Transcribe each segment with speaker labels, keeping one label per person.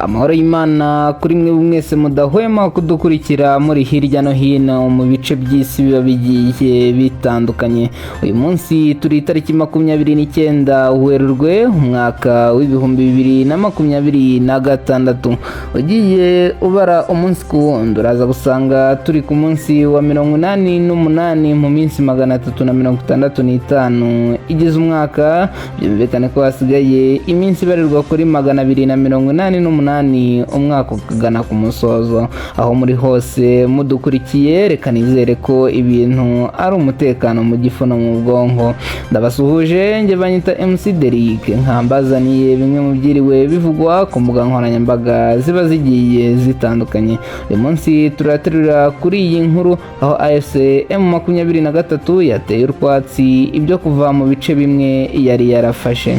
Speaker 1: amahoro y'Imana kuri mwe mwese mudahwema kudukurikira muri hirya no hino mu bice by'isi biba bigiye bitandukanye. Uyu munsi turi tariki 29 Werurwe umwaka w'ibihumbi 2026. Ugiye ubara umunsi ku wundi uraza gusanga turi ku munsi wa 88 mu minsi 365 igize umwaka. Byumvikane ko hasigaye iminsi ibarirwa kuri 288 umwaka ukagana ku musozo. Aho muri hose mudukurikiye, reka nizere ko ibintu ari umutekano mu gifu no mu bwonko. Ndabasuhuje, nge banyita MC Derrick, nkambazaniye bimwe mu byiriwe bivugwa ku mbuga nkoranyambaga ziba zigiye zitandukanye. Uyu munsi turaterura kuri iyi nkuru aho AFC M23 yateye Utwatsi ibyo kuva mu bice bimwe yari yarafashe.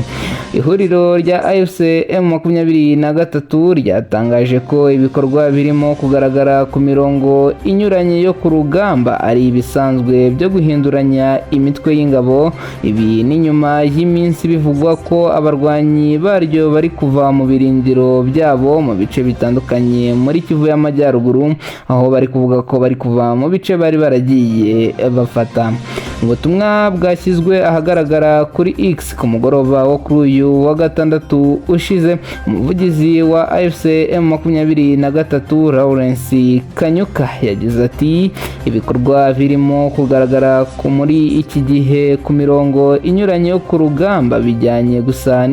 Speaker 1: Ihuriro rya AFC M23 ryatangaje ko ibikorwa birimo kugaragara ku mirongo inyuranye yo ku rugamba ari ibisanzwe byo guhinduranya imitwe y'ingabo. Ibi ni nyuma y'iminsi bivugwa ko abarwanyi baryo bari kuva mu birindiro byabo mu bice bitandukanye muri Kivu y'Amajyaruguru, aho bari kuvuga ko bari kuva mu bice bari baragiye bafata. Ubutumwa bwashyizwe ahagaragara kuri X ku mugoroba wo kuri uyu wa gatandatu ushize. Umuvugizi wa AFC M23 Lawrence Kanyuka yagize ati ibikorwa birimo kugaragara muri iki gihe ku mirongo inyuranye yo ku rugamba bijyanye gusa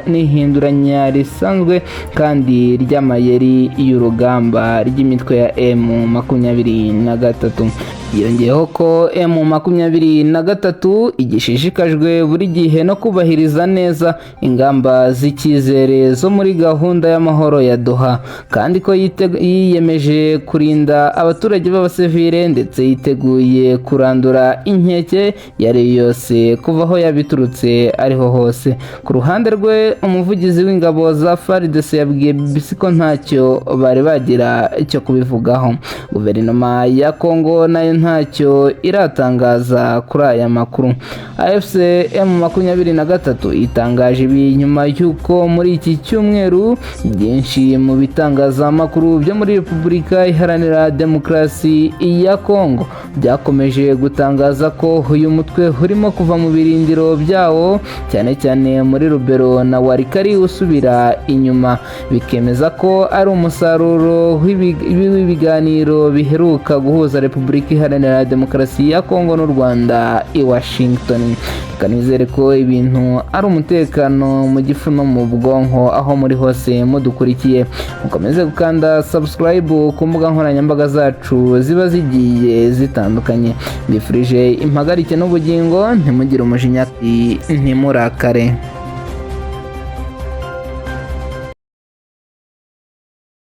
Speaker 1: n'ihinduranya risanzwe kandi ry'amayeri y'urugamba ry'imitwe ya M23. Yongeyeho ko M23 igishishikajwe buri gihe no kubahiriza neza ingamba z'icyizere zo muri gahunda y'amahoro ya Doha, kandi ko yiyemeje kurinda abaturage b'abasivile ndetse yiteguye kurandura inkeke yari yose kuva aho yabiturutse ariho hose. Ku ruhande rwe, umuvugizi w'ingabo za FARDC yabwiye BBC ko ntacyo bari bagira icyo kubivugaho. Guverinoma ya Kongo nayo ntacyo iratangaza kuri aya makuru. AFC M23 itangaje ibi nyuma y'uko muri iki cyumweru byinshi mu bitangazamakuru byo muri Repubulika Iharanira Demokarasi ya Kongo byakomeje gutangaza ko uyu mutwe urimo kuva mu birindiro byawo, cyane cyane muri Rubero na Warikari usubira inyuma, bikemeza ko ari umusaruro w'ibiganiro biheruka guhuza Repubulika Iharanira Demokarasi ya Kongo n'u Rwanda i Washington. Kanizere ko ibintu ari umutekano mu gifu no mu bwonko aho muri hose mudukurikiye. Mukomeze gukanda subscribe ku mbuga nkoranyambaga zacu ziba zigiye zitandukanye. Mbifurije impagarike n'ubugingo, ntimugire umujinya, ntimurakare.